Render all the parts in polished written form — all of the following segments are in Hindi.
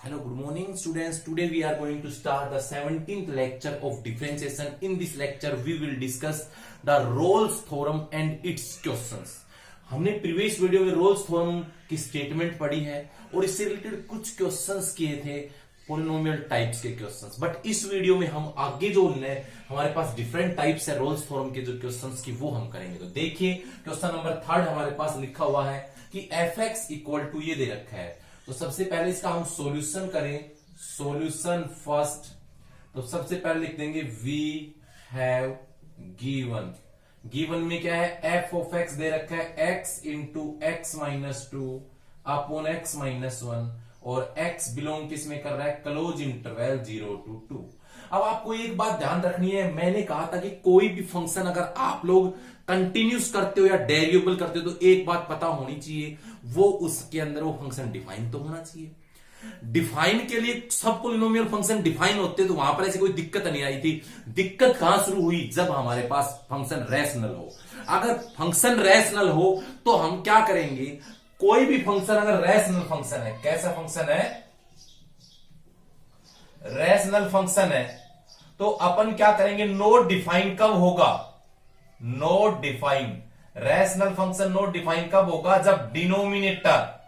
Hello, good morning students. Today we are going to start the 17th lecture of differentiation. In this lecture we will discuss the Rolle's theorem and its questions. हमने प्रीवियस वीडियो में रोल्स थ्योरम की स्टेटमेंट पढ़ी है और इससे रिलेटेड कुछ क्वेश्चंस किए थे, पोलिनोमियल टाइप्स के क्वेश्चंस। बट इस वीडियो में हम आगे जो हमारे पास डिफरेंट टाइप्स है रोल्स थ्योरम के जो क्वेश्चंस की वो हम करेंगे। तो देखिए क्वेश्चन नंबर 3 हमारे पास लिखा हुआ है कि fx इक्वल टू ये दे रखा है। तो सबसे पहले इसका हम सॉल्यूशन करें, सॉल्यूशन फर्स्ट। तो सबसे पहले लिख देंगे वी हैव गिवन में क्या है, एफ ऑफ एक्स दे रखा है x into x minus two upon x minus one, और एक्स बिलोंग किस में कर रहा है, क्लोज इंटरवल 0 to 2। अब आपको एक बात ध्यान रखनी है, मैंने कहा था कि कोई भी फंक्शन अगर आप लोग कंटिन्यूस करते हो या डेरिवेबल करते हो तो एक बात पता होनी चाहिए, वो उसके अंदर वो फंक्शन डिफाइन तो होना चाहिए। डिफाइन के लिए सब पोलिनोमियल फंक्शन डिफाइन होते तो वहां पर ऐसी कोई दिक्कत नहीं आई थी। दिक्कत कहां शुरू हुई, जब हमारे पास फंक्शन रैशनल हो। अगर फंक्शन रैशनल हो तो हम क्या करेंगे, कोई भी फंक्शन अगर रैशनल फंक्शन है, कैसा फंक्शन है, रैशनल फंक्शन है, तो अपन क्या करेंगे, नोट डिफाइन कब होगा, note define rational function note define कब होगा, जब डिनोमिनेटर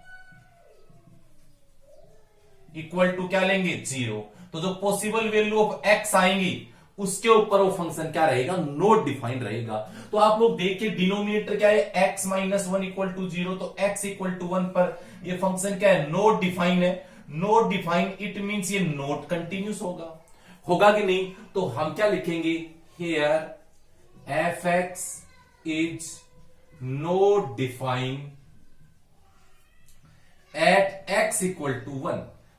इक्वल टू क्या लेंगे 0। तो जो पॉसिबल वैल्यू ऑफ एक्स आएंगी उसके ऊपर वो फंक्शन क्या रहेगा, नोट डिफाइन रहेगा। तो आप लोग देखिए डिनोमिनेटर क्या है, X minus one equal to 0, तो एक्स इक्वल टू 1 पर ये फंक्शन क्या है, नोट डिफाइन है। नोट डिफाइन इट मींस ये नोट कंटिन्यूस होगा कि नहीं। तो हम क्या लिखेंगे, here F x is not define at X equal to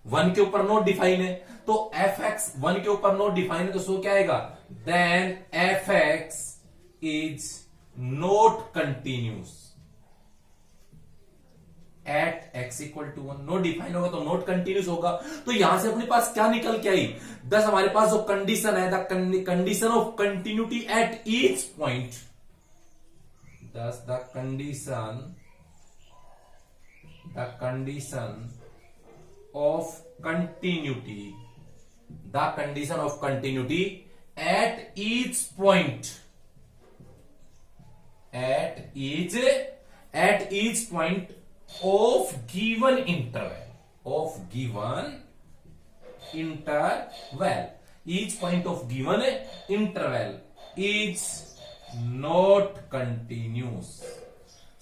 1 के ऊपर नोट डिफाइन है, तो एफ एक्स 1 के ऊपर नोट डिफाइन है, तो सो क्या आएगा, then F x is not continuous at X equal to 1। Not define होगा तो नोट कंटिन्यूस होगा। तो यहां से अपने पास क्या निकल के आई, दस हमारे पास जो कंडीशन है, the condition of continuity at each point, thus the condition of continuity, the condition of continuity at each point, at each point of given interval, each point of given interval is not continuous।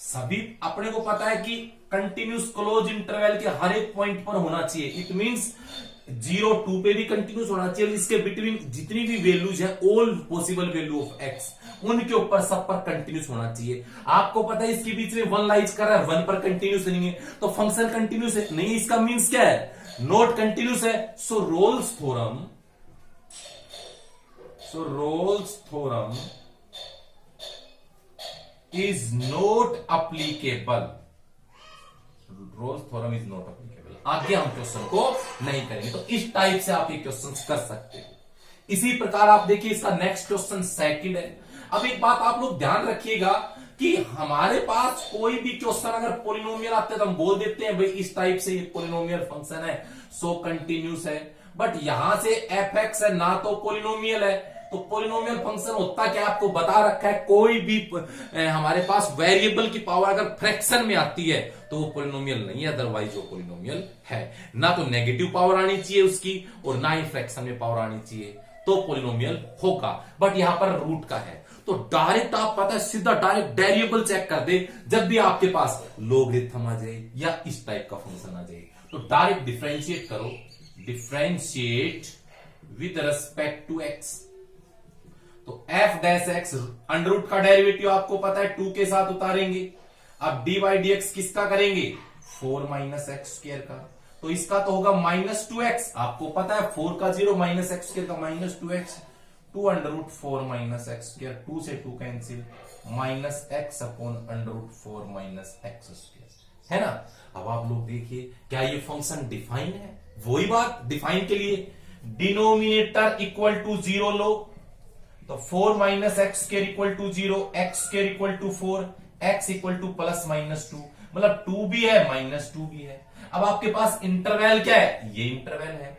सभी अपने को पता है कि कंटिन्यूस क्लोज इंटरवल के हर एक पॉइंट पर होना चाहिए। इट मींस 0 2 पे भी कंटिन्यूस होना चाहिए, इसके बिटवीन जितनी भी वैल्यूज है, all possible value of x, उनके ऊपर सब पर कंटिन्यूस होना चाहिए। आपको पता है इसके बीच में 1 लाइज कर रहा है, 1 पर कंटिन्यूस नहीं है, तो फंक्शन कंटिन्यूस है नहीं, इसका मीन्स क्या है, नॉट कंटिन्यूस है। So Rolle's theorem is not applicable, Rolle's theorem is not applicable. आगे हम क्वेश्चन को नहीं करेंगे, तो इस टाइप से आप ये क्वेश्चन कर सकते हो। इसी प्रकार आप देखिए इसका नेक्स्ट क्वेश्चन सेकंड है। अब एक बात आप लोग ध्यान रखिएगा कि हमारे पास कोई भी क्वेश्चन अगर पोलिनोमियल आते हैं तो हम बोल देते हैं भाई इस टाइप से ये पोलिनोमियल फंक्शन है, सो कंटिन्यूस है। बट यहां से एफ एक्स है ना, तो पोलिनोमियल है। तो पोलिनोमियल फंक्शन होता क्या, आपको बता रखा है, कोई भी हमारे पास वेरिएबल की पावर अगर फ्रैक्शन में आती है तो वो पोलिनोमियल नहीं है, अदरवाइज वो पोलिनोमियल है। ना तो नेगेटिव पावर आनी चाहिए उसकी और ना ही फ्रैक्शन में पावर आनी चाहिए, तो पोलिनोमियल होगा। बट यहां पर रूट का है, तो डायरेक्ट आप पता है सीधा डायरेक्ट वेरिएबल चेक कर दे, जब भी आपके पास लोगरिथम आ जाए या इस टाइप का फंक्शन आ जाए, तो डायरेक्ट डिफरेंशिएट करो, differentiate with respect to X. तो F dash X under root का डेरिवेटिव आपको पता है 2 के साथ उतारेंगे। अब डी बाई डी एक्स किसका करेंगे, 4 माइनस एक्स स्क्र का, तो इसका तो होगा माइनस 2x। आपको पता है 4 का 0 माइनस एक्स स्क्र का minus 2x, 2 under root 4 minus X square, 2 से 2 cancel, minus X upon under root 4 minus X square, है ना। अब आप लोग देखिए क्या ये फंक्शन डिफाइन है, वही बात डिफाइन के लिए डिनोमिनेटर इक्वल टू 0 लो, तो 4 minus X square equal to 0, X square equal to 4, X equal to plus minus 2, मतलब 2 भी है -2 भी है। अब आपके पास इंटरवल क्या है, ये इंटरवल है।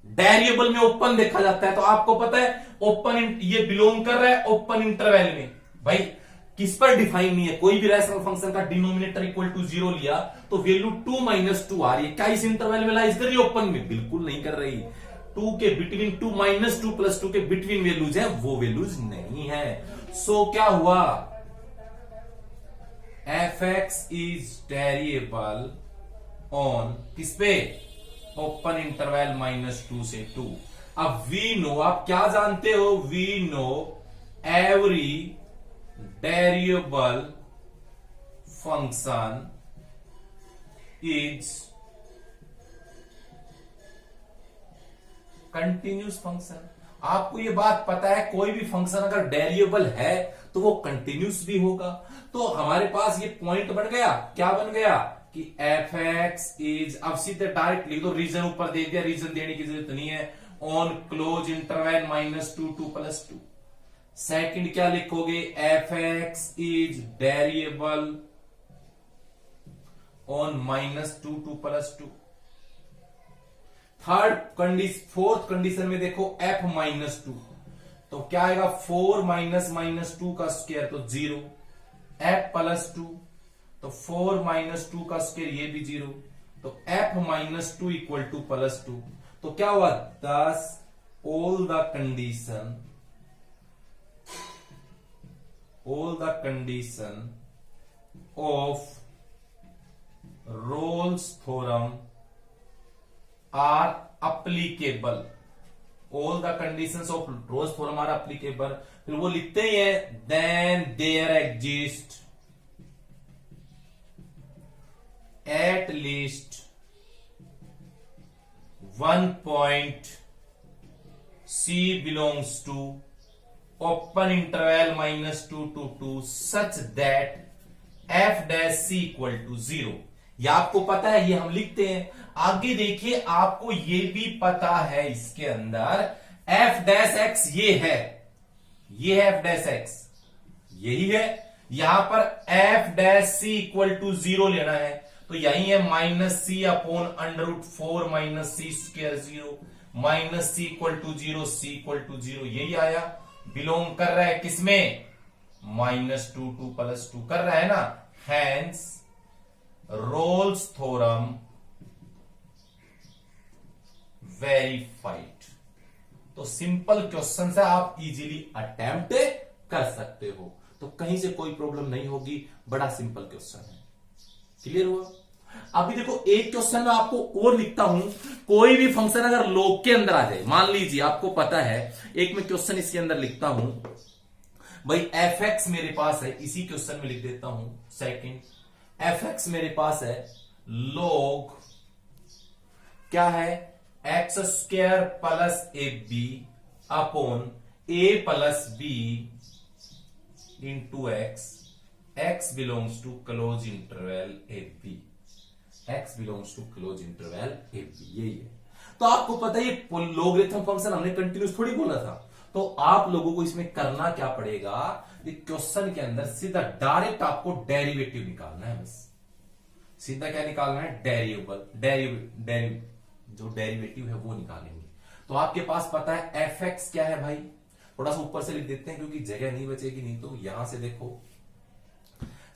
वेरिएबल में ओपन देखा जाता है, तो आपको पता है ओपन, ये बिलोंग कर रहा है ओपन इंटरवल में। भाई किस पर डिफाइन नहीं है, कोई भी रैशनल फंक्शन का डिनोमिनेटर इक्वल टू 0 लिया तो वैल्यू 2 -2 आ रही है, क्या इस इंटरवल में लाइज कर रही है ओपन में? बिल्कुल नहीं कर रही। 2 के बिटवीन 2 -2 + 2 के बिटवीन वैल्यूज है, वो वैल्यूज नहीं है। सो क्या हुआ, fx इज वेरिएबल ऑन किस पे, ओपन इंटरवल -2 से 2। अब वी नो, आप क्या जानते हो, we know every variable function is continuous function. आपको ये बात पता है, कोई भी फंक्शन अगर वेरिएबल है तो वो कंटिन्यूस भी होगा। तो हमारे पास ये पॉइंट बन गया, क्या बन गया कि fx इज, अब सीधे डायरेक्ट लिख दो, रीजन ऊपर दे दिया, रीजन देने की जरूरत नहीं है, ऑन क्लोज इंटरवल -2 2 + 2। सेकंड क्या लिखोगे, fx is variable on -2 2 + 2। Fourth condition में देखो f -2, तो क्या आएगा, 4 -2 का स्क्वायर तो 0, f +2 तो 4 -2 का स्क्वायर ये भी 0, तो f -2 = +2। तो क्या हुआ, 10 all the condition of Rolle's theorem are applicable। all the conditions of Rolle's theorem are applicable। फिर वो लिखते ही है, then there exist at least one point C belongs to open interval -2 to 2 such that f' = 0। ये आपको पता है, ये हम लिखते हैं। आगे देखिए, आपको ये भी पता है इसके अंदर f' ये है, ये है f', यही है। यहां पर f' = 0 लेना है, तो यही है -c upon √4 -c² 0, -c = 0, c = 0, यही आया। बिलोंग कर रहा है किसमें, -2 2 + 2 कर रहा है ना। Hence Rolle's theorem verified. तो सिंपल क्वेश्चन है, आप इजीली अटेम्प्ट कर सकते हो, तो कहीं से कोई प्रॉब्लम नहीं होगी, बड़ा सिंपल क्वेश्चन है। क्लियर हुआ? अभी देखो, एक क्वेश्चन में आपको और लिखता हूं, कोई भी फंक्शन अगर लॉग के अंदर आ जाए, मान लीजिए आपको पता है, एक मैं क्वेश्चन इसके अंदर लिखता हूं, भाई fx मेरे पास है, इसी क्वेश्चन में लिख देता हूं। सेकंड, fx मेरे पास है, log क्या है, x² + ab upon a + b into x belongs to close interval ab, x belongs to close interval ab, यही है। तो आपको पता है, ये लॉगरिथम फंक्शन हमने कंटिन्यूस थोड़ी बोला था, तो आप लोगों को इसमें करना क्या पड़ेगा, ये क्वेश्चन के अंदर सीधा डायरेक्ट आपको डेरिवेटिव निकालना है। बस सीधा क्या निकालना है, जो डेरिवेटिव है वो निकालेंगे। तो आपके पास पता है fx क्या है भाई, थोड़ा सा ऊपर से लिख देते हैं क्योंकि जगह नहीं बचेगी, नहीं तो यहां से देखो,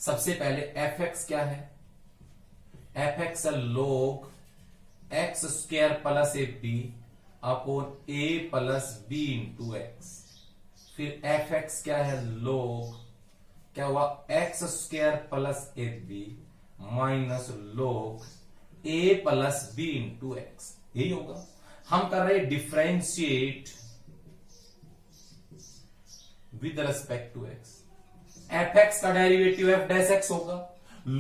सबसे पहले fx क्या है, fx log x² + ab upon a + b into x। फिर fx क्या है, log क्या हुआ, x² + ab minus log a + b into x, यही होगा। हम कर रहे हैं differentiate with respect to x। fx का डेरिवेटिव f' होगा,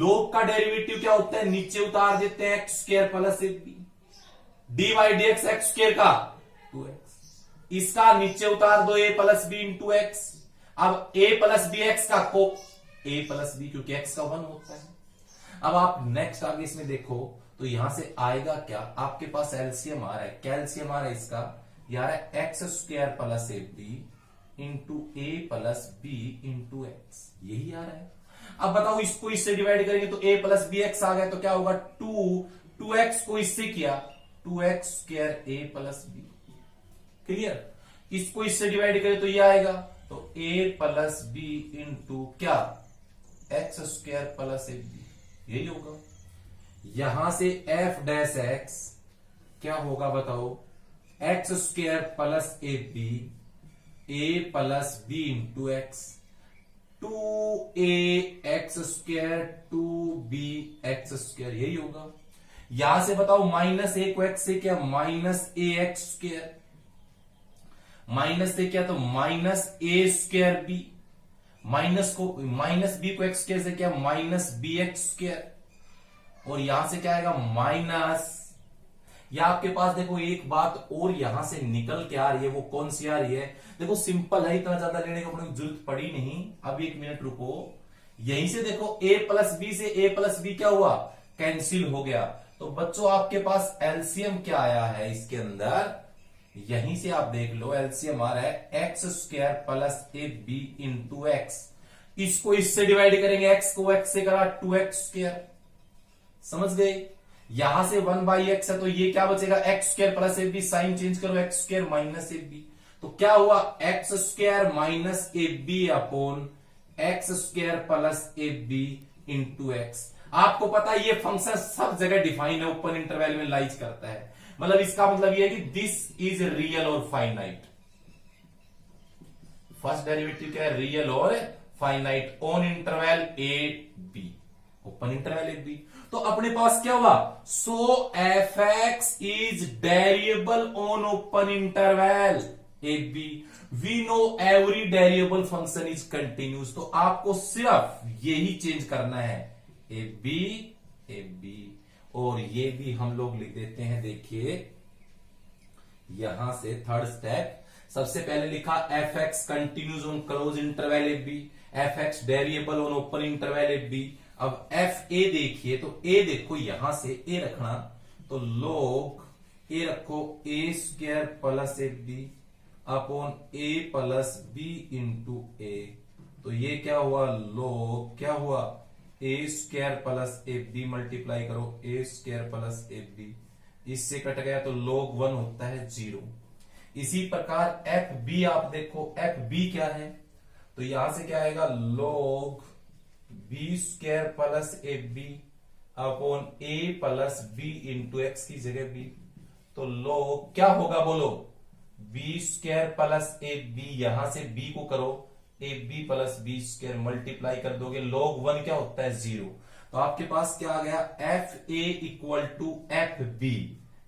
log का डेरिवेटिव क्या होता है, नीचे उतार देते हैं x² + ab, dy/dx x² का 2x, इसका नीचे उतार दो a + b इंटू x। अब a + bx का को a + b, क्योंकि x का 1 होता है। अब आप नेक्स्ट आगे इसमें देखो, तो यहां से आएगा क्या, आपके पास एलसीएम आ रहा है, क्या एलसीएम आ रहा है इसका, ये आ रहा है x² + ab into a + b into x, यही आ रहा है। अब बताओ इसको इससे डिवाइड करेंगे तो a प्लस बी एक्स आ गया, तो क्या होगा 2x को इससे किया 2x square a plus B. Clear? इसको इससे डिवाइड करें तो ये आएगा, तो a प्लस बी इंटू क्या X square plus A B, यही होगा। यहां से f डैश एक्स क्या होगा बताओ, X square plus A B, A plus B into X, 2a X square 2b X square, यही होगा। यहां से बताओ माइनस ए को एक्स से क्या माइनस ए एक्स स्क्वायर, माइनस से क्या तो माइनस ए स्क्वायर बी, माइनस बी को एक्स स्क्वायर से क्या माइनस बी एक्स स्क्वायर, और यहां से क्या आएगा माइनस, या आपके पास देखो एक बात और यहां से निकल के आ रही है, वो कौन सी आ रही है, देखो सिंपल है, इतना ज्यादा लेने की जरूरत पड़ी नहीं। अब एक मिनट रुको, यहीं से देखो a प्लस बी से a प्लस बी क्या हुआ कैंसिल हो गया, तो बच्चों आपके पास एलसीएम क्या आया है इसके अंदर, यहीं से आप देख लो एलसीएम आ रहा है X square plus A B into X, इसको इससे डिवाइड करेंगे, एक्स को एक्स से करा 2x स्क्वायर, समझ गए। यहां से 1/x है तो ये क्या बचेगा X square plus A B, sign change करो X square minus A B, तो क्या हुआ X square minus A B upon X square plus A B into X. आपको पता है ये फंक्शन सब जगह डिफाइन है, ओपन इंटरवल में लाइज करता है, मतलब इसका मतलब ये है कि दिस इज रियल और फाइनाइट। फर्स्ट डेरिवेटिव क्या है रियल और finite on interval A B, open interval A B. तो अपने पास क्या हुआ, so F x is derivable on open interval A B, we know every derivable function is continuous, तो आपको सिर्फ यही चेंज करना है ए बी, और ये भी हम लोग लिख देते हैं, देखिए यहां से थर्ड स्टेप, सबसे पहले लिखा F X continues on close interval A B, F X derivable on open interval A B. अब एफ ए देखिए, तो ए देखो यहां से ए रखना, तो लोग ए रखो A square plus A B upon A plus B into A, तो ये क्या हुआ लोग क्या हुआ A square plus A B multiply करो A square plus A B, इससे कट गया तो log 1 होता है 0। इसी प्रकार एफ बी आप देखो, एफ बी क्या है, तो यहां से क्या आएगा log B square plus A B upon A plus B into X की जगह बी, तो log क्या होगा बोलो B square plus A B, यहां से बी को करो A B plus B square multiply कर दोगे, log 1 क्या होता है 0, तो आपके पास क्या आ गया F A equal to F B,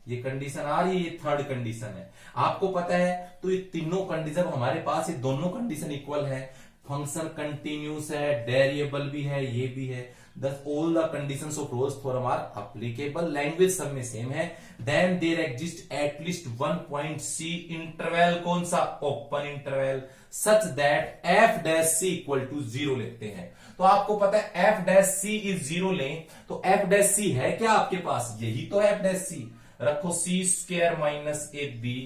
ये कंडीशन आ रही है, ये थर्ड कंडीशन है। आपको पता है तो ये तीनों कंडीशन हमारे पास, ये दोनों कंडीशन इक्वल है, फंक्शन कंटिन्यूस है, डेरिएबल भी है, ये भी है, thus all the conditions of Rolle's theorem are applicable, language सब में सेम है, then there exist at least one point C interval, कौन सा open interval, such that f dash c equal to 0 लेते हैं। तो आपको पता है f dash c is 0 लें तो f dash c है क्या आपके पास, यही तो f dash c, रखो c square minus A B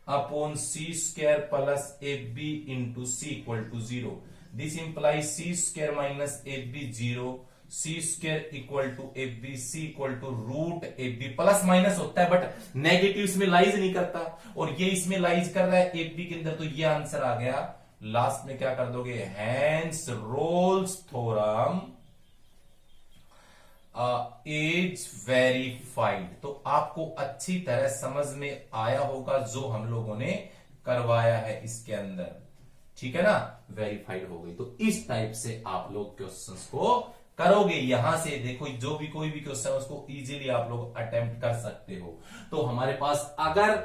upon c square plus A B into C equal to 0, this implies c square minus A B 0, C square equal to A B, C equal to root A B, plus minus होता है बट नेगेटिव इसमें लाइज नहीं करता, और ये इसमें लाइज कर रहा है ए बी के अंदर, तो ये आंसर आ गया। लास्ट में क्या कर दोगे, hence Rolle's theorem is verified. तो आपको अच्छी तरह समझ में आया होगा जो हम लोगों ने करवाया है इसके अंदर, ठीक है ना, वेरीफाइड हो गई। तो इस टाइप से आप लोग क्वेश्चंस को करोगे, यहां से देखो जो भी कोई भी क्वेश्चन उसको इजीली आप लोग अटेम्प्ट कर सकते हो। तो हमारे पास अगर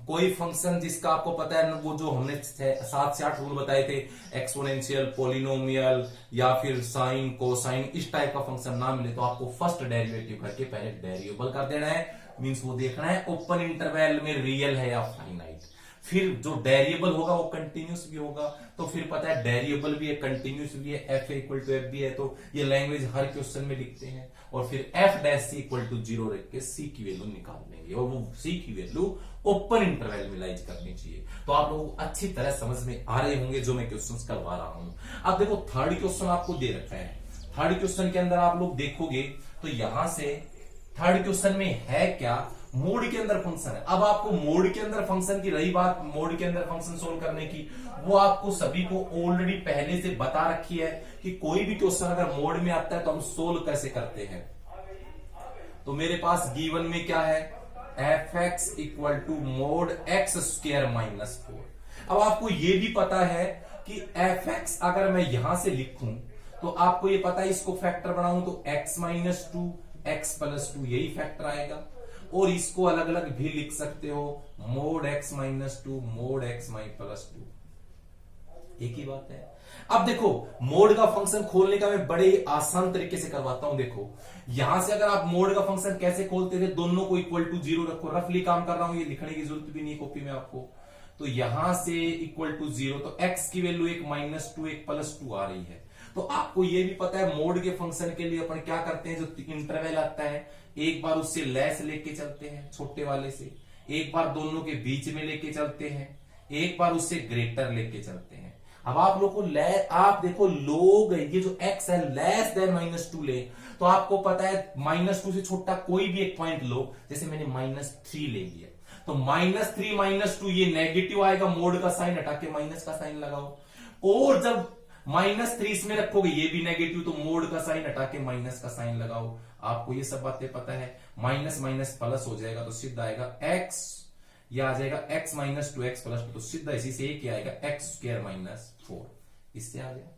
कोई फंक्शन जिसका आपको पता है वो जो हमने 7 से 8 रूल बताए थे, एक्सपोनेंशियल, पॉलिनोमियल या फिर साइन, कोसाइन, इस टाइप का फंक्शन ना मिले तो आपको फर्स्ट डेरिवेटिव करके पहले डेरिवेबल कर देना है, मींस वो देखना है ओपन इंटरवल में रियल है या फाइनाइट, फिर जो डेरिएबल होगा वो कंटिन्यूस भी होगा, तो फिर पता है डेरिएबल भी है कंटिन्यूस भी है, एफ इक्वल टू एफ भी है, तो ये लैंग्वेज हर क्वेश्चन में लिखते हैं, और फिर F dash C equal to 0 रख के सी की वैल्यू निकाल देंगे, और वो सी की वैल्यू ओपन इंटरवल में लाइज करनी चाहिए। तो आप लोगों को अच्छी तरह समझ में आ रहे होंगे जो मैं क्वेश्चंस करवा रहा हूं। अब देखो थर्ड क्वेश्चन आपको दे रखा है, थर्ड क्वेश्चन के अंदर आप लोग देखोगे तो यहां से थर्ड क्वेश्चन में है क्या, मोड के अंदर फंक्शन है। अब आपको मोड के अंदर फंक्शन की रही बात, मोड के अंदर फंक्शन सोल्व करने की, वो आपको सभी को ऑलरेडी पहले से बता रखी है कि कोई भी क्वेश्चन अगर मोड में आता है तो हम सोल्व कैसे करते हैं। तो मेरे पास गिवन में क्या है, fx equal to mod X square minus 4। अब आपको यह भी पता है कि fx अगर मैं यहां से लिखूं तो आपको ये पता है इसको फैक्टर बनाऊं तो x माइनस 2 x प्लस 2 यही फैक्टर आएगा। और इसको अलग अलग भी लिख सकते हो, mode x minus 2 mode x plus 2, एक ही बात है। अब देखो मोड का फंक्शन खोलने का मैं बड़े आसान तरीके से करवाता हूं। देखो यहां से अगर आप मोड का फंक्शन कैसे खोलते थे, दोनों को इक्वल टू 0 रखो, रफली काम कर रहा हूं, ये लिखने की जरूरत भी नहीं कॉपी में आपको। तो यहां से इक्वल टू 0 तो x की वैल्यू एक माइनस 2 एक प्लस 2 आ रही है। तो आपको यह भी पता है मोड के फंक्शन के लिए अपन क्या करते हैं, जो इंटरवल आता है एक बार उससे लेस लेके चलते हैं छोटे वाले से, एक बार दोनों के बीच में लेके चलते हैं, एक बार उससे ग्रेटर लेके चलते हैं। अब आप लोग को आप देखो लोग ये जो x है लेस देन माइनस 2 ले, तो आपको पता है माइनस 2 से छोटा कोई भी एक पॉइंट लो, जैसे मैंने माइनस 3 ले लिया तो माइनस 3 माइनस 2 ये नेगेटिव आएगा, मोड का साइन हटा के माइनस का साइन लगाओ। और जब माइनस 3 इसमें रखोगे ये भी नेगेटिव, तो मोड का साइन हटा के माइनस का साइन लगाओ। आपको ये सब बातें पता है। माइनस माइनस प्लस हो जाएगा तो सीधा आएगा x, यह आ जाएगा x माइनस 2 x प्लस 2, तो सीधा इसी से क्या आएगा x स्क्वायर माइनस 4, इससे आ गया।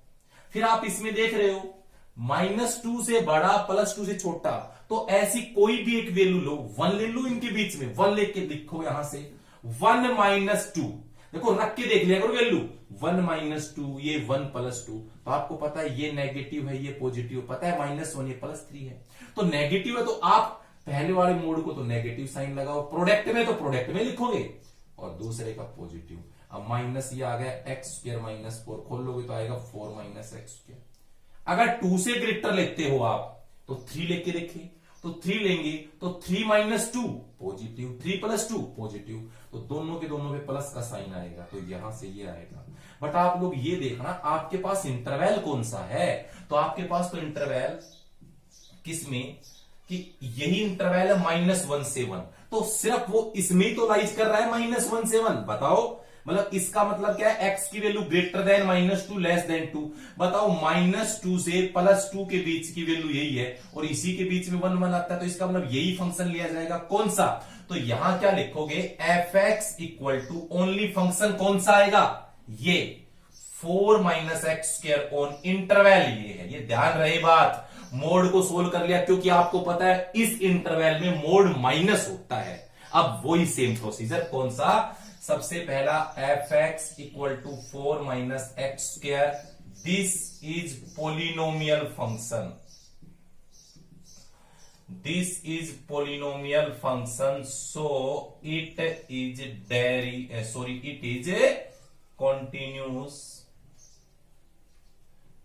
फिर आप इसमें देख रहे हो माइनस 2 से बड़ा प्लस 2 से छोटा, तो ऐसी कोई भी एक वैल्यू लो, 1 ले लो, इनके बीच में 1 लेके लिखो यहां से 1 माइनस 2, देखो रख के देख लिया करो वैल्यू 1 माइनस 2 ये 1 प्लस 2, तो आपको पता है ये नेगेटिव है ये पॉजिटिव, पता है माइनस 1 ये प्लस 3 है, तो नेगेटिव है तो आप पहले वाले मोड को तो नेगेटिव साइन लगाओ, प्रोडक्ट में तो प्रोडक्ट में लिखोगे, और दूसरे का पॉजिटिव। अब माइनस ये आ गया एक्स स्क्वायर माइनस 4, खोल लोगे तो आएगा 4 माइनस एक्स स्क्वायर। अगर 2 से ग्रेटर लेते हो आप तो 3 लेके देखे, तो 3 लेंगे तो 3 माइनस 2 पॉजिटिव, 3 प्लस 2 पॉजिटिव, तो दोनों के दोनों पे प्लस का साइन आएगा, तो यहां से ये आएगा। बट आप लोग ये देखना आपके पास इंटरवल कौन सा है, तो आपके पास तो इंटरवल किसमें कि यही इंटरवल है -1 से 1, तो सिर्फ वो इसमें तो लाइज कर रहा है -1 से 1। बताओ मतलब इसका मतलब क्या है, x की value greater than -2 less than 2। बताओ -2 से +2 के बीच की वैल्यू यही है और इसी के बीच में 1 1 आता है, तो इसका मतलब यही फंक्शन लिया जाएगा। कौन सा, तो यहां क्या लिखोगे fx equal to only function कौन सा आएगा, ये 4 minus x square on interval, ये है। ये ध्यान रहे बात, मोड को सोल्व कर लिया क्योंकि आपको पता है इस इंटरवल में मोड माइनस होता है। अब वही सेम प्रोसीजर, कौन सा, सबसे पहला fx equal to 4 minus x square, this is polynomial function, this is polynomial function, so it is it is continuous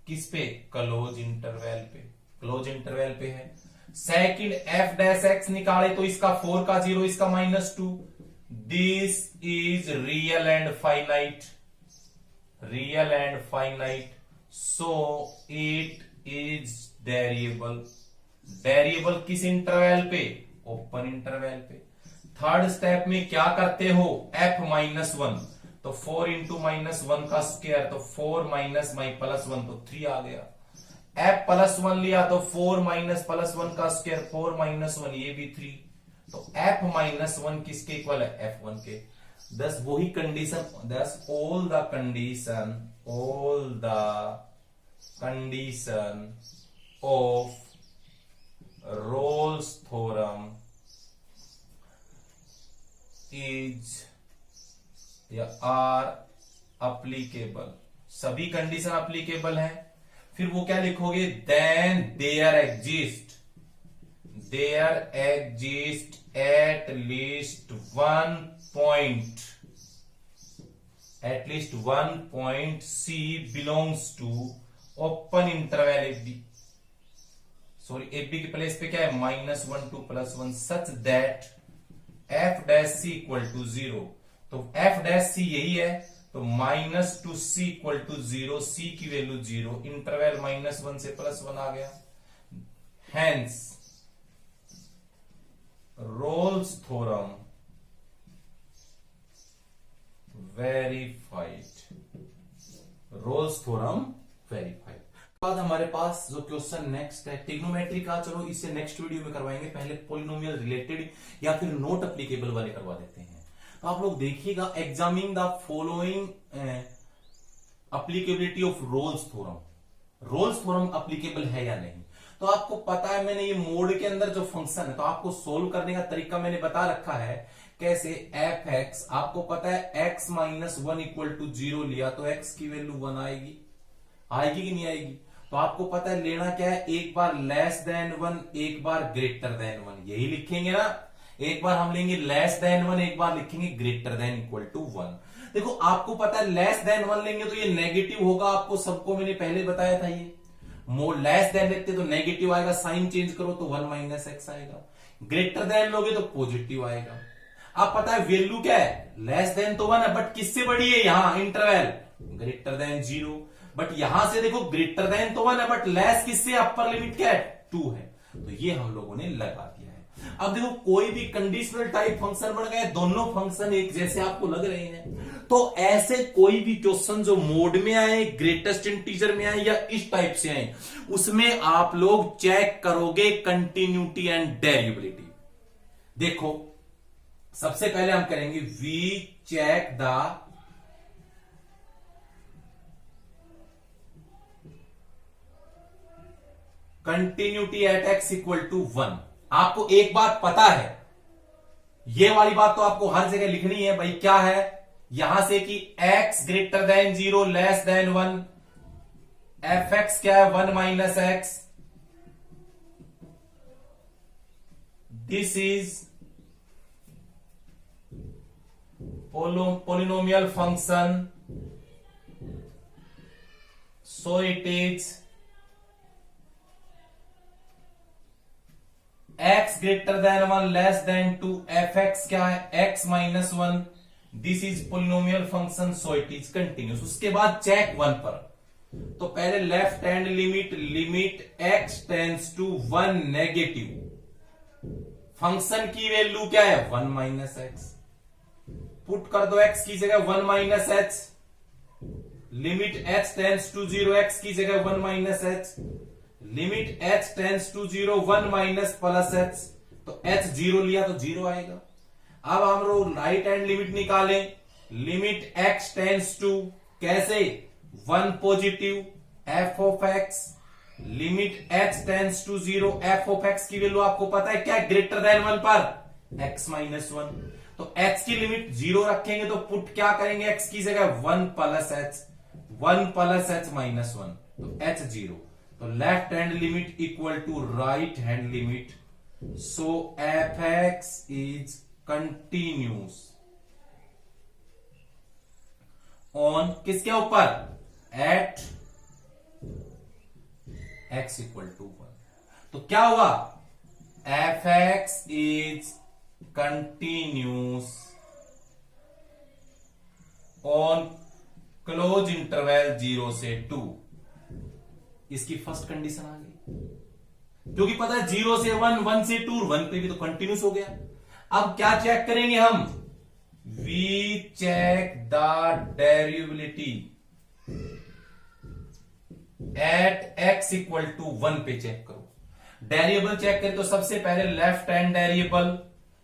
किस पे, क्लोज इंटरवल पे, क्लोज इंटरवल पे है। सेकंड f डैश x निकाले तो इसका 4 का 0 इसका -2, this is real and finite, real and finite, so it is variable, variable किस इंटरवल पे, ओपन इंटरवल पे। थर्ड स्टेप में क्या करते हो, f-1, तो 4 इंटू -1 का स्क्वायर, तो 4 माइनस +1 तो 3 आ गया। f+1 लिया तो 4 माइनस +1 का स्क्वायर, 4 माइनस 1 ये भी 3, तो f-1 किसके इक्वल है, f1 के। दस वही condition, thus all the condition of Rolle's theorem is या आर अप्लीकेबल, सभी कंडीशन अप्लीकेबल है। फिर वो क्या लिखोगे, then there exist at least one point C belongs to open interval AB, sorry AB के प्लेस पे क्या है, -1 to +1, such that f dash C equal to 0, तो f डैश C यही है, तो minus two C equal to 0, C की वैल्यू 0, इंटरवल -1 से +1 आ गया। Hence roles theorem verified, roles theorem verified. बाद हमारे पास जो क्वेश्चन नेक्स्ट है ट्रिग्नोमेट्री का, चलो इसे नेक्स्ट वीडियो में करवाएंगे, पहले पॉलिनोमियल रिलेटेड या फिर नॉट एप्लीकेबल वाले करवा देते हैं। तो आप लोग देखिएगा, examine the following applicability of Rolle's theorem, Rolle's theorem applicable है या नहीं। तो आपको पता है, मैंने ये मोड के अंदर जो फंक्शन है, तो आपको सोल्व करने का तरीका मैंने बता रखा है कैसे। एफ एक्स, आपको पता है x -1 इक्वल टू 0 लिया तो x की वैल्यू 1 आएगी, आएगी कि नहीं आएगी। तो आपको पता है लेना क्या है, एक बार लेस देन 1, एक बार ग्रेटर देन 1, यही लिखेंगे ना। एक बार हम लेंगे लेस देन 1, एक बार लिखेंगे ग्रेटर देन इक्वल टू 1। देखो आपको पता है लेस देन 1 लेंगे तो ये नेगेटिव होगा, आपको सबको मैंने पहले बताया था। ये मोर लेस देन लिखते तो नेगेटिव आएगा, साइन चेंज करो तो 1 - x आएगा। ग्रेटर देन लोगे तो पॉजिटिव आएगा। आप पता है वैल्यू क्या है, लेस देन तो 1 है, बट किससे बड़ी है, यहां इंटरवल ग्रेटर देन 0, बट यहां से देखो ग्रेटर देन तो 1 है, बट लेस किससे, अपर लिमिट क्या है 2 है। तो ये हम लोगों ने लगा दिया है। अब देखो कोई भी कंडीशनल टाइप फंक्शन बन गए, दोनों फंक्शन एक जैसे आपको लग रहे हैं, तो ऐसे कोई भी क्वेश्चन जो मोड में आए, ग्रेटेस्ट इंटीजर में आए या इस टाइप से आए, उसमें आप लोग चेक करोगे कंटिन्यूटी एंड डेरिवेबिलिटी। देखो सबसे पहले हम करेंगे we check the continuity at x equal to 1। आपको एक बात पता है, ये वाली बात तो आपको हर जगह लिखनी है भाई, क्या है यहां से कि x greater than 0 less than 1, F x क्या है 1 - x, this is polynomial function, so it is x greater than 1 less than 2, fx क्या है x - 1, this is polynomial function, so it is continuous। उसके बाद चेक 1 पर, तो पहले left hand limit x tends to 1 negative, function की वैल्यू क्या है 1 - x, पुट कर दो x की जगह 1 - h, limit h tends to 0, x की जगह 1 - h, limit h tends to 0 1 plus h, तो h 0 लिया तो 0 आएगा। अब हम लोग राइट हैंड लिमिट निकालें, लिमिट x टेंड्स टू कैसे 1 positive f of x, limit h tends to 0, f of x की वैल्यू आपको पता है क्या, ग्रेटर देन 1 पर x - 1, तो x की लिमिट 0 रखेंगे तो पुट क्या करेंगे, x की जगह 1 प्लस h, 1 प्लस h -1, तो h 0, तो left hand limit equal to right hand limit, so F x is continuous on किसके ऊपर, एट x इक्वल टू 1। तो क्या हुआ, F x is continuous on close interval 0 से 2। इसकी फर्स्ट कंडीशन आ गई, क्योंकि पता है 0 से 1, 1 से 2, 1 पे भी तो कंटिन्यूस हो गया। अब क्या चेक करेंगे हम, we check the derivability at x equal to 1 पे चेक करो। डेरिएबल चेक करें तो सबसे पहले left hand derivable,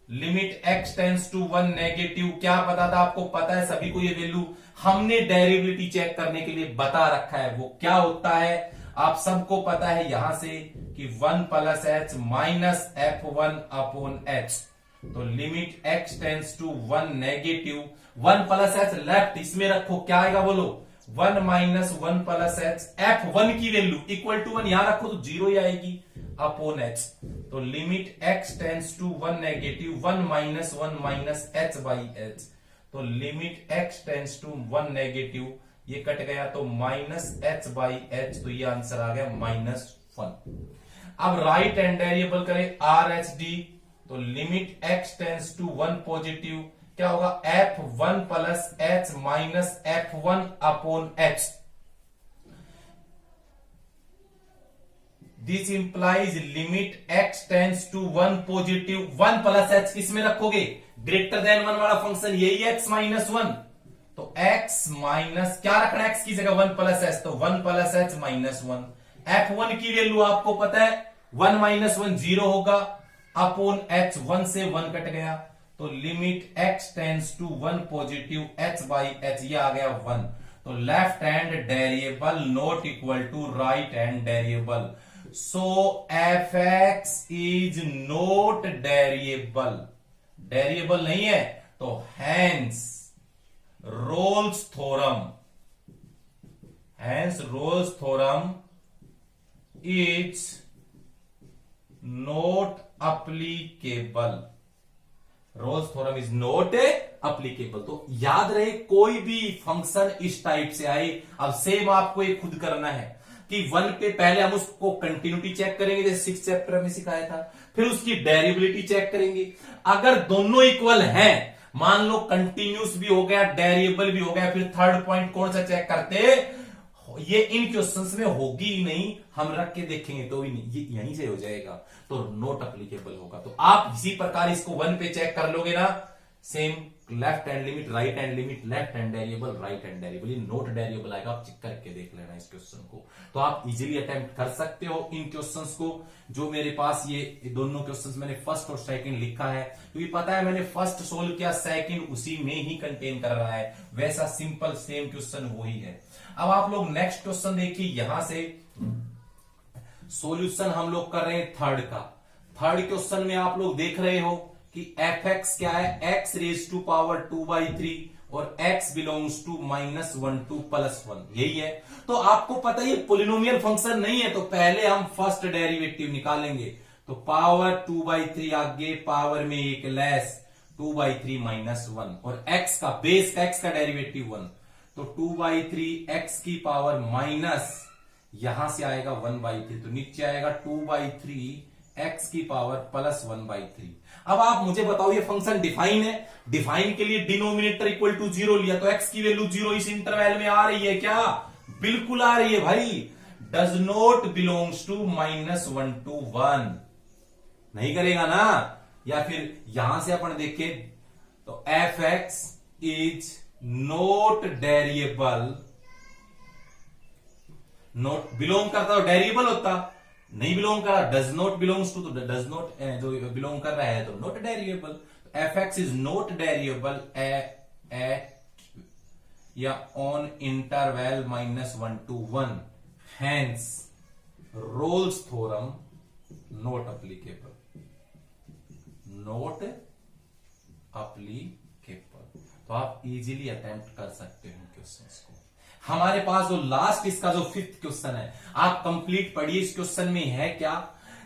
limit x tends to 1 negative, क्या पता था आपको, पता है सभी को ये वैल्यू, हमने डेरिवेबिलिटी चेक करने के लिए बता रखा है, वो क्या होता है आप सबको पता है यहां से कि 1 plus h minus f1 upon h, तो limit x tends to 1 negative, 1 plus h left, इसमें रखो क्या आएगा बोलो, 1 माइनस 1 प्लस h, f1 की वैल्यू इक्वल टू 1 यहां रखो तो 0 ही आएगी अपॉन h, तो limit x tends to 1 negative, 1 minus 1 minus h by h, तो limit x tends to 1 negative, ये कट गया तो माइनस h बाई h, तो ये आंसर आ गया -1। अब राइट हैंड वेरिएबल करें आर एच डी, तो limit x tends to 1 positive, क्या होगा, F1 plus H minus F1 upon H। This implies limit x tends to 1 positive 1 plus H किसमें रखोगे, ग्रेटर देन 1 वाला फंक्शन, यही x माइनस 1। तो x माइनस क्या रखना है, x की जगह 1 प्लस H, तो 1 प्लस H माइनस 1। F1 की वैल्यू आपको पता है 1 माइनस 1 0 होगा, अपॉन H 1 से 1 कट गया, तो limit x tends to 1 positive h by h, ये आ गया 1। तो left hand derivable not equal to right hand derivable, so fx is not derivable, derivable नहीं है, तो hence Rolle's theorem, hence Rolle's theorem is not applicable, Rolle's theorem is not applicable. तो याद रहे कोई भी फंक्शन इस टाइप से आए, अब सेम आपको एक खुद करना है कि 1 पे पहले हम उसको कंटिन्यूटी चेक करेंगे, जैसे 6th चैप्टर में सिखाया था, फिर उसकी डेरिवेबिलिटी चेक करेंगे। अगर दोनों इक्वल हैं, मान लो कंटिन्यूस भी हो गया डेरिएबल भी हो गया, फिर थर्ड पॉइंट कौन सा चेक करते, ये इन क्वेश्चंस में होगी ही नहीं, हम रख के देखेंगे तो भी नहीं, ये यहीं से हो जाएगा, तो नॉट अप्लीकेबल होगा। तो आप इसी प्रकार इसको 1 पे चेक कर लोगे ना, same left hand limit right hand limit, left hand variable right hand variable, ये नोट वेरिएबल आएगा, आप चेक करके देख लेना इस क्वेश्चन को। तो आप इजीली अटेम्प्ट कर सकते हो इन क्वेश्चंस को। जो मेरे पास ये दोनों क्वेश्चंस मैंने फर्स्ट और सेकंड लिखा है, क्योंकि पता है मैंने फर्स्ट सोल्व किया, सेकंड उसी में ही कंटेन कर रहा है, वैसा सिंपल सेम क्वेश्चन वही है। अब आप लोग नेक्स्ट क्वेश्चन देखिए, यहां से सॉल्यूशन हम लोग कर रहे हैं थर्ड का। थर्ड क्वेश्चन में आप लोग देख रहे हो कि fx क्या है, x रेज टू पावर 2/3 और x बिलोंग्स टू -1 to +1, यही है। तो आपको पता है ये पोलिनोमियल फंक्शन नहीं है, तो पहले हम फर्स्ट डेरिवेटिव निकालेंगे। तो पावर 2/3 आगे, पावर में एक लेस 2/3 -1, और x का बेस का x का डेरिवेटिव 1, तो 2/3 x की पावर माइनस यहां से आएगा 1/3, तो नीचे आएगा 2/3 x की पावर प्लस 1/3। अब आप मुझे बताओ ये फंक्शन डिफाइन है, डिफाइन के लिए डिनोमिनेटर इक्वल टू 0 लिया, तो x की वैल्यू 0 इस इंटरवल में आ रही है क्या, बिल्कुल आ रही है भाई। Does not belongs to -1 to 1, नहीं करेगा ना। या फिर यहां से अपन देखें तो fx is not derivable, not belong करता तो डेरिएबल होता, नहीं बिलोंग कर रहा, डज नॉट बिलोंग्स टू, तो डज नॉट जो बिलोंग कर रहा है तो not derivable. fx is not derivable at या on interval -1 to 1, hence Rolle's theorem not applicable, not applicable. तो आप इजीली अटेम्प्ट कर सकते हो क्वेश्चंस को। हमारे पास जो लास्ट इसका जो 5th क्वेश्चन है, आप कंप्लीट पढ़िए, इस क्वेश्चन में है क्या।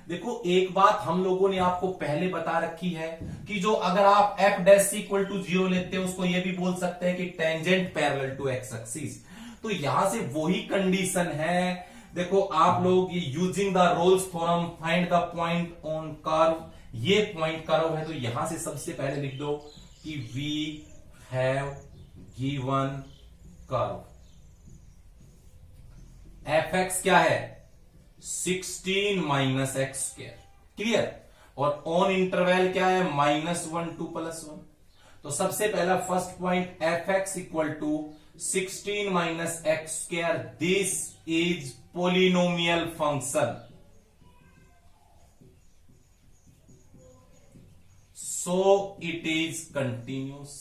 देखो एक बात हम लोगों ने आपको पहले बता रखी है कि जो अगर आप f डैश इक्वल टू 0 लेते हो, उसको ये भी बोल सकते हैं कि tangent parallel to x axis. तो यहां से वही कंडीशन है, देखो आप लोग ये using the Rolle's theorem find the point on curve, ये पॉइंट कर्व है, तो यहां से सबसे पहले लिख दो कि we have given curve, fx क्या है 16 माइनस एक्स स्क्वायर, क्लियर, और ऑन इंटरवल क्या है -1 to +1। तो सबसे पहला first point fx equal to 16 minus x square, this is polynomial function, so it is continuous.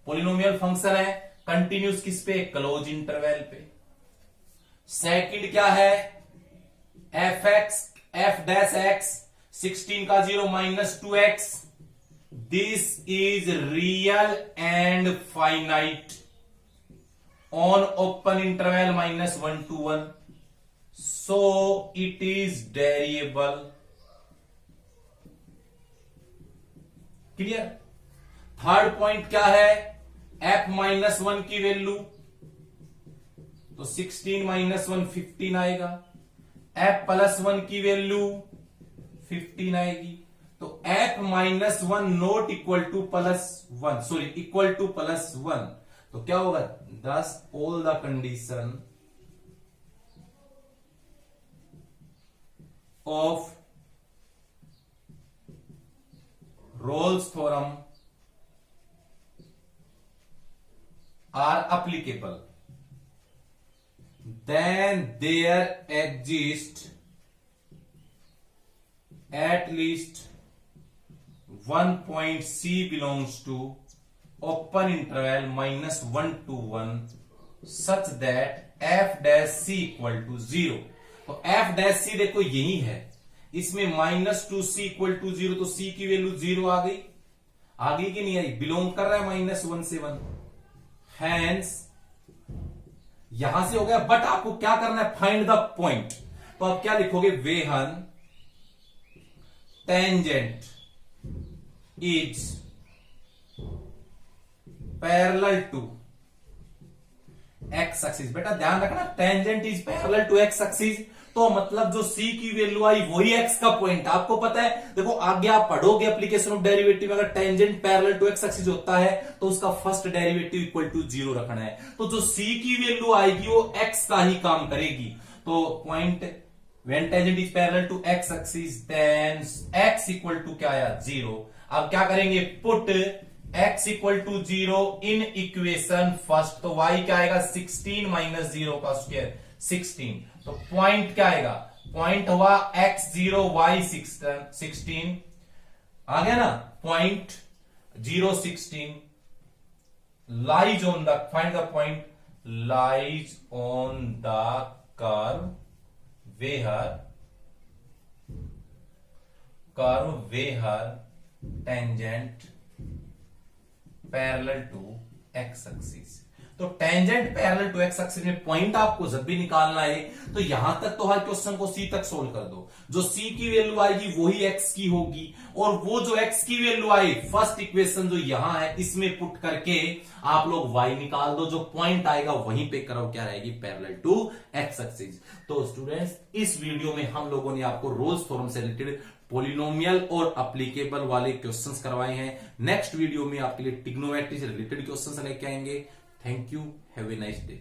Polynomial function है, कंटिन्यूस किस पे, क्लोज इंटरवल पे। सेकंड क्या है, f डैश x 16 का 0 -2x, this is real and finite on open interval -1 to 1, so it is derivable, clear. Third point क्या है, f -1 की वैल्यू, तो 16 -1 15 आएगा, f +1 की वैल्यू 15 आएगी, तो f minus one not equal to plus one, sorry equal to plus one, तो क्या होगा, दस all the condition of Rolle's theorem are applicable, then there exists at least one point C belongs to open interval minus 1 to 1 such that f dash C equal to 0। तो f dash C देखो यही है, इसमें minus two C equal to 0, तो C की वैल्यू 0 आ गई, कि नहीं आई, बिलोंग कर रहा है माइनस 1 से 1, हैंस यहां से हो गया। बट आपको क्या करना है, फाइंड द पॉइंट, तो आप क्या लिखोगे, when tangent is parallel to x axis. बेटा ध्यान रखना, tangent is parallel to x axis, तो मतलब जो सी की वैल्यू आई वही एक्स का पॉइंट। आपको पता है, देखो आगे आप पढ़ोगे एप्लीकेशन ऑफ डेरिवेटिव, अगर tangent parallel to x axis होता है तो उसका फर्स्ट डेरिवेटिव इक्वल टू 0 रखना है, तो जो सी की वैल्यू आएगी वो एक्स का ही काम करेगी। तो point when tangent is parallel to x axis then x equal to क्या आया, 0। अब क्या करेंगे, put x equal to 0 in equation first, तो y क्या आएगा, 16 माइनस 0 का स्क्वायर 16, तो पॉइंट क्या आएगा, पॉइंट हुआ x0 y 16 आ गया ना, point 0 16 lies on the, find the point lies on the curve where tangent parallel to x axis. तो tangent parallel to x axis में पॉइंट आपको जब भी निकालना है तो यहां तक तो हर क्वेश्चन को सी तक सोल्व कर दो, जो सी की वैल्यू आएगी वही एक्स की होगी, और वो जो एक्स की वैल्यू आई फर्स्ट इक्वेशन जो यहां है इसमें पुट करके आप लोग वाई निकाल दो, जो पॉइंट आएगा वहीं पे करो क्या रहेगी, पैरेलल टू एक्स एक्सिस। तो स्टूडेंट्स इस वीडियो में हम लोगों ने आपको रोल्स थ्योरम से रिलेटेड पॉलिनोमियल और एप्लीकेबल वाले क्वेश्चंस करवाए हैं। नेक्स्ट वीडियो में आपके लिए ट्रिग्नोमेट्री से रिलेटेड क्वेश्चंस लेके आएंगे। Thank you, have a nice day.